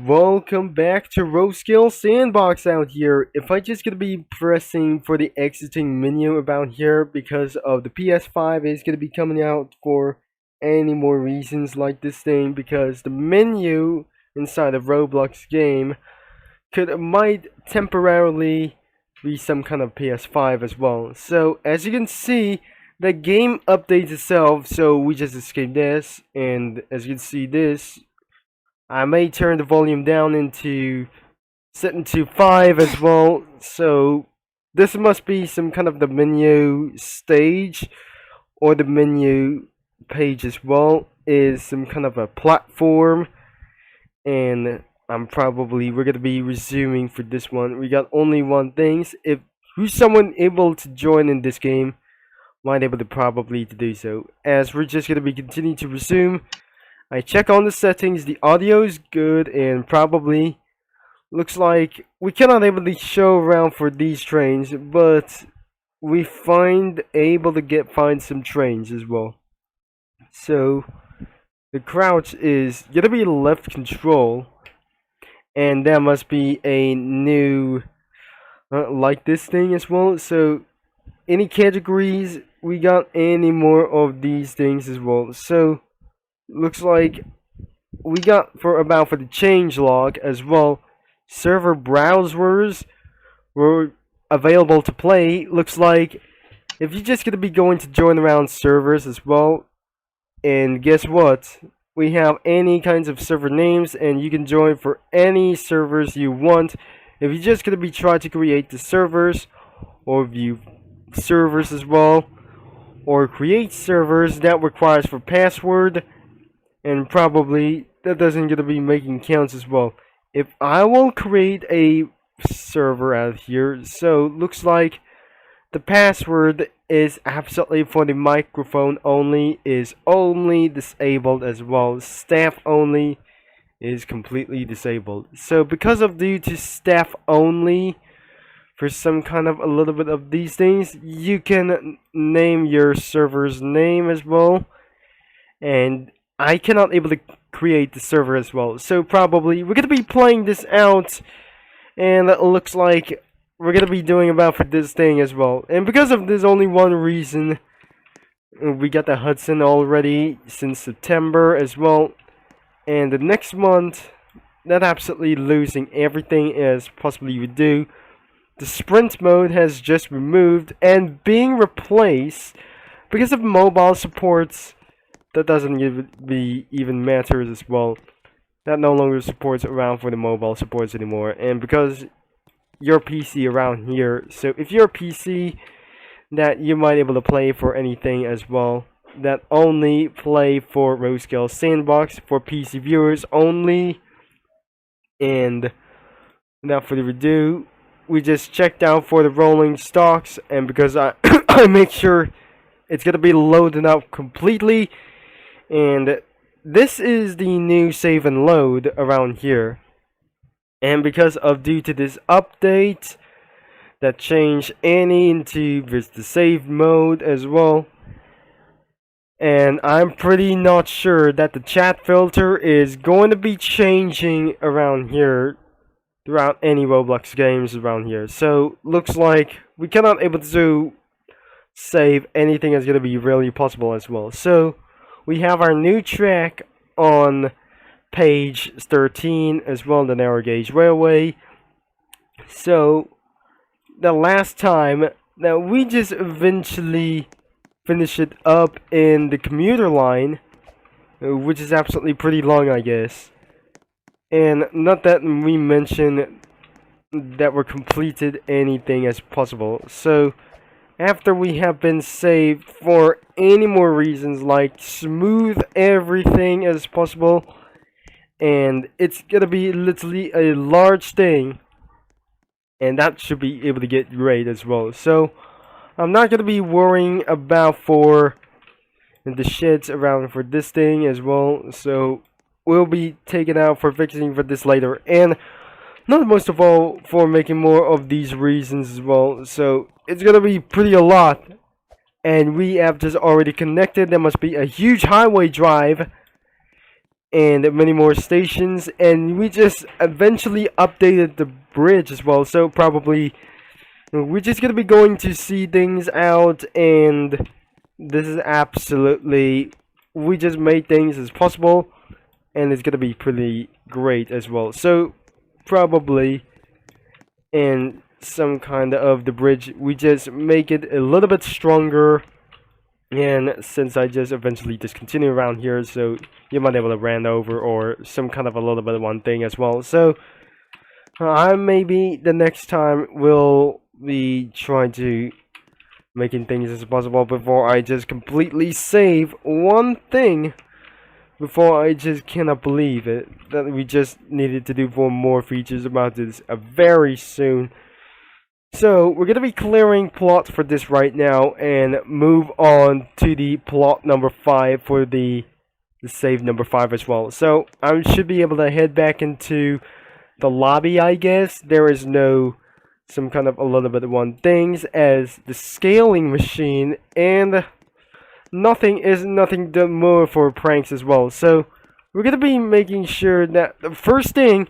Welcome back to Roskill Sandbox out here. If I just gonna be pressing for the exiting menu about here because of the PS5 is gonna be coming out for any more reasons like this thing because the menu inside of Roblox game might temporarily be some kind of PS5 as well. So as you can see, the game updates itself, so we just escaped this, and as you can see this, I may turn the volume down into set to 5 as well. So this must be some kind of the menu stage or the menu page as well is some kind of a platform, and we're gonna be resuming for this one. We got only one things. If who's someone able to join in this game, might able to probably to do so. As we're just gonna be continuing to resume. I check on the settings, the audio is good, and probably looks like we cannot able to show around for these trains, but we able to find some trains as well. So the crouch is gonna be left control, and that must be a new like this thing as well. So any categories, we got any more of these things as well. So looks like we got for the change log as well. Server browsers were available to play. Looks like if you're just gonna be going to join around servers as well, and guess what? We have any kinds of server names, and you can join for any servers you want. If you're just gonna be trying to create the servers or view servers as well, or create servers, that requires for password, and probably that doesn't gonna be making counts as well. If I will create a server out here, so looks like the password is absolutely for the microphone only, is only disabled as well. Staff only is completely disabled. So because of due to staff only, for some kind of a little bit of these things, you can name your server's name as well, and I cannot able to create the server as well. So probably we're gonna be playing this out, and it looks like we're gonna be doing about for this thing as well. And because of this only one reason, we got the Hudson already since September as well, and the next month, not absolutely losing everything as possibly we do. The sprint mode has just removed and being replaced because of mobile supports. That doesn't even matters as well. That no longer supports around for the mobile supports anymore, and because your PC around here, so if you're a PC that you might able to play for anything as well, that only play for Roskill Sandbox for PC viewers only. And without further ado, we just checked out for the rolling stocks, and because I I make sure it's gonna be loaded up completely. And this is the new save and load around here, and because of due to this update that changed any into the save mode as well, and I'm pretty not sure that the chat filter is going to be changing around here throughout any Roblox games around here. So looks like we cannot able to save anything that's going to be really possible as well. So we have our new track on page 13 as well, the narrow gauge railway. So the last time that we just eventually finished it up in the commuter line, which is absolutely pretty long, I guess. And not that we mentioned that we're completed anything as possible. So after we have been saved for any more reasons like smooth everything as possible, and it's gonna be literally a large thing, and that should be able to get great as well. So I'm not gonna be worrying about for the shits around for this thing as well, so we'll be taken out for fixing for this later, and not most of all for making more of these reasons as well. So it's gonna be pretty a lot, and we have just already connected. There must be a huge highway drive, and many more stations, and we just eventually updated the bridge as well. So probably we're just gonna be going to see things out, and this is absolutely, we just made things as possible, and it's gonna be pretty great as well. So probably in some kind of the bridge, we just make it a little bit stronger. And since I just eventually discontinue around here, so you might be able to ran over or some kind of a little bit of one thing as well. So I maybe the next time will be trying to making things as possible before I just completely save one thing. Before I just cannot believe it that we just needed to do 4 more features about this very soon. So we're gonna be clearing plot for this right now and move on to the plot number 5 for the save number 5 as well. So I should be able to head back into the lobby, I guess. There is no some kind of a little bit of one things as the scaling machine, and nothing done more for pranks as well. So we're gonna be making sure that the first thing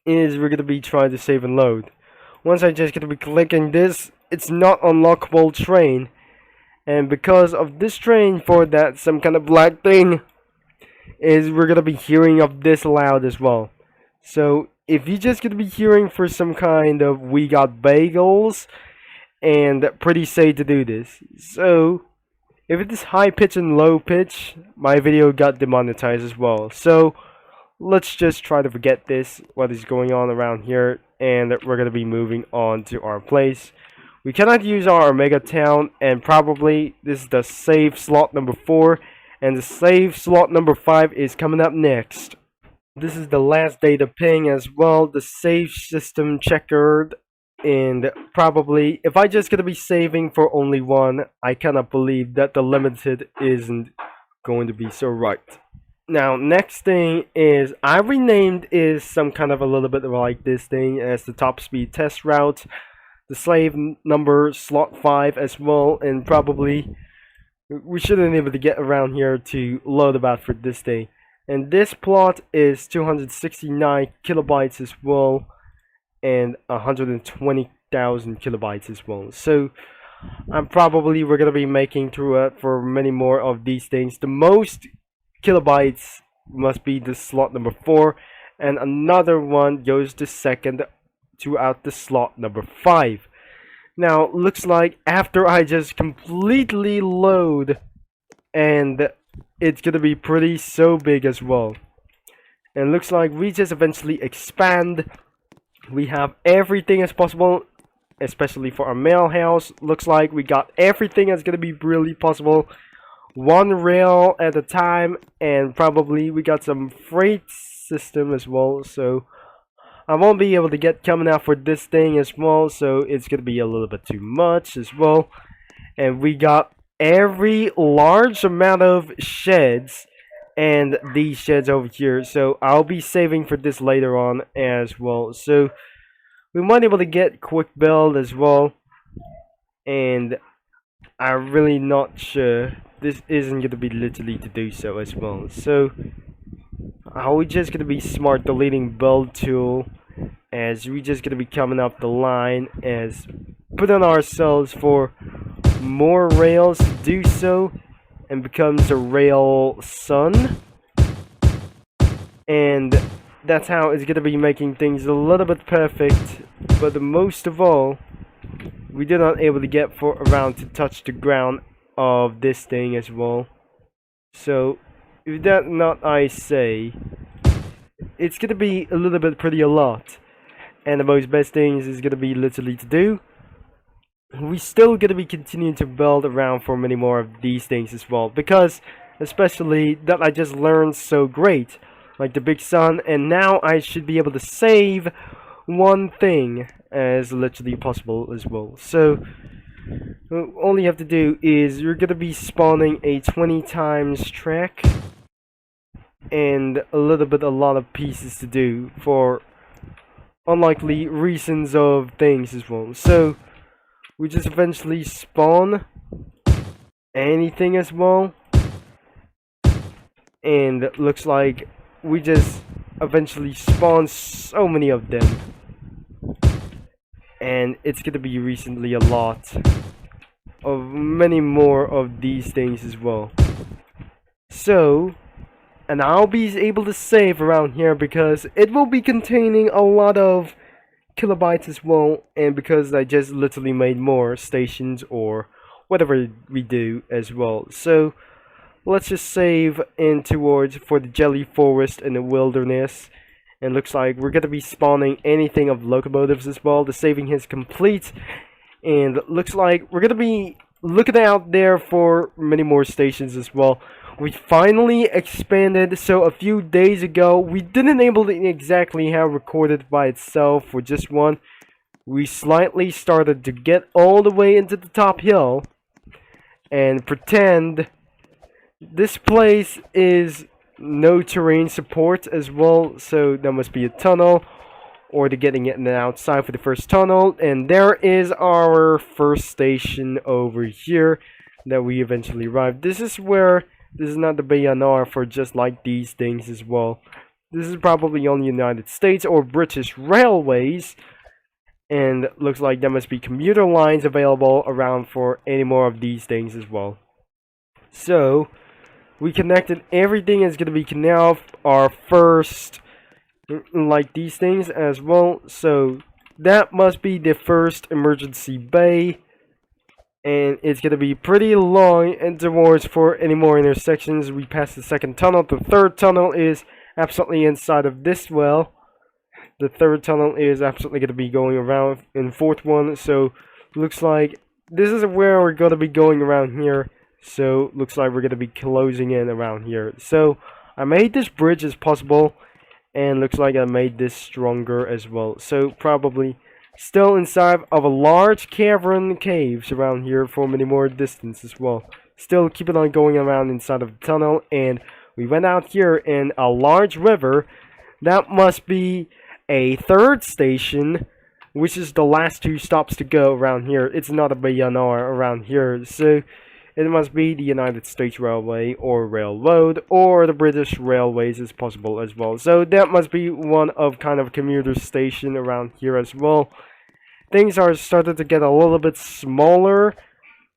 is we're gonna be trying to save and load. Once I just gonna be clicking this, it's not unlockable train, and because of this train for that some kind of black thing is we're gonna be hearing of this loud as well. So if you just gonna be hearing for some kind of we got bagels, and pretty safe to do this. So if it is high pitch and low pitch, my video got demonetized as well. So let's just try to forget this, what is going on around here, and we're gonna be moving on to our place. We cannot use our Omega Town, and probably this is the save slot number 4, and the save slot number 5 is coming up next. This is the last data ping as well, the save system checkered, and probably if I just gonna be saving for only one, I cannot believe that the limited isn't going to be so right. Now next thing is I renamed is some kind of a little bit like this thing as the top speed test route, the slave number slot 5 as well, and probably we shouldn't be able to get around here to load about for this day. And this plot is 269 kilobytes as well, and 120,000 kilobytes as well. So we're gonna be making through it for many more of these things. The most kilobytes must be the slot number 4, and another one goes to second throughout the slot number 5. Now looks like after I just completely load, and it's gonna be pretty so big as well, and looks like we just eventually expand. We have everything as possible, especially for our mail house. Looks like we got everything that's gonna be really possible, one rail at a time, and probably we got some freight system as well. So I won't be able to get coming out for this thing as well, so it's gonna be a little bit too much as well. And we got every large amount of sheds, and these sheds over here, so I'll be saving for this later on as well. So we might be able to get quick build as well, and I'm really not sure this isn't going to be literally to do so as well. So are we just going to be smart deleting build tool, as we just going to be coming up the line as put on ourselves for more rails to do so, and becomes a rail sun, and that's how it's gonna be making things a little bit perfect. But the most of all, we did not able to get for around to touch the ground of this thing as well. So if that not I say, it's gonna be a little bit pretty a lot, and the most best things is gonna be literally to do. We still gonna be continuing to build around for many more of these things as well, because especially that I just learned so great, like the big sun, and now I should be able to save one thing as literally possible as well. So all you have to do is you're gonna be spawning a 20 times track, and a lot of pieces to do for unlikely reasons of things as well. So we just eventually spawn anything as well, and looks like we just eventually spawn so many of them, and it's gonna be recently a lot of many more of these things as well. So, and I'll be able to save around here because it will be containing a lot of kilobytes as well, and because I just literally made more stations or whatever we do as well. So let's just save in towards for the jelly forest and the wilderness, and looks like we're gonna be spawning anything of locomotives as well. The saving is complete, and looks like we're gonna be looking out there for many more stations as well. We finally expanded, so a few days ago we didn't able to exactly have recorded by itself for just one. We slightly started to get all the way into the top hill and pretend this place is no terrain support as well, so there must be a tunnel or to getting it in the outside for the first tunnel. And there is our first station over here that we eventually arrived. This is where, this is not the BNR for just like these things as well. This is probably on the United States or British Railways, and looks like there must be commuter lines available around for any more of these things as well. So we connected everything is going to be now our first like these things as well. So that must be the first emergency bay, and it's going to be pretty long and towards for any more intersections. We passed the second tunnel. The third tunnel is absolutely inside of this well. The third tunnel is absolutely going to be going around in fourth one. So looks like this is where we're going to be going around here. So looks like we're going to be closing in around here. So I made this bridge as possible, and looks like I made this stronger as well. So probably still inside of a large cavern caves around here for many more distance as well. Still keeping on going around inside of the tunnel, and we went out here in a large river. That must be a third station, which is the last two stops to go around here. It's not a BNR around here, so it must be the United States Railway or Railroad or the British Railways as possible as well. So that must be one of kind of commuter station around here as well. Things are starting to get a little bit smaller,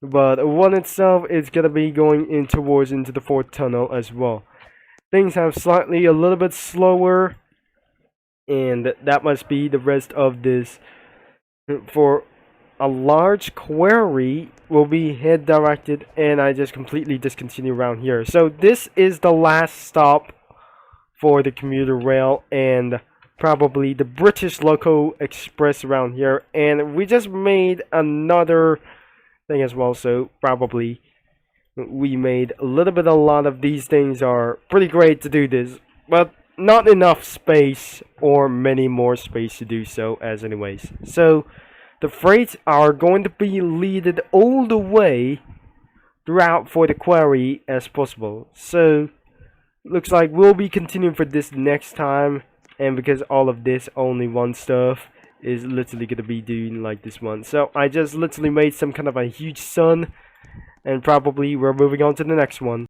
but one itself is going to be going in towards into the fourth tunnel as well. Things have slightly a little bit slower, and that must be the rest of this. For a large quarry will be head directed, and I just completely discontinue around here. So this is the last stop for the commuter rail and probably the British Local Express around here, and we just made another thing as well. So probably we made a lot of these things are pretty great to do this, but not enough space or many more space to do so as anyways. So the freights are going to be leaded all the way throughout for the quarry as possible. So looks like we'll be continuing for this next time, and because all of this only one stuff is literally going to be doing like this one. So I just literally made some kind of a huge sun, and probably we're moving on to the next one.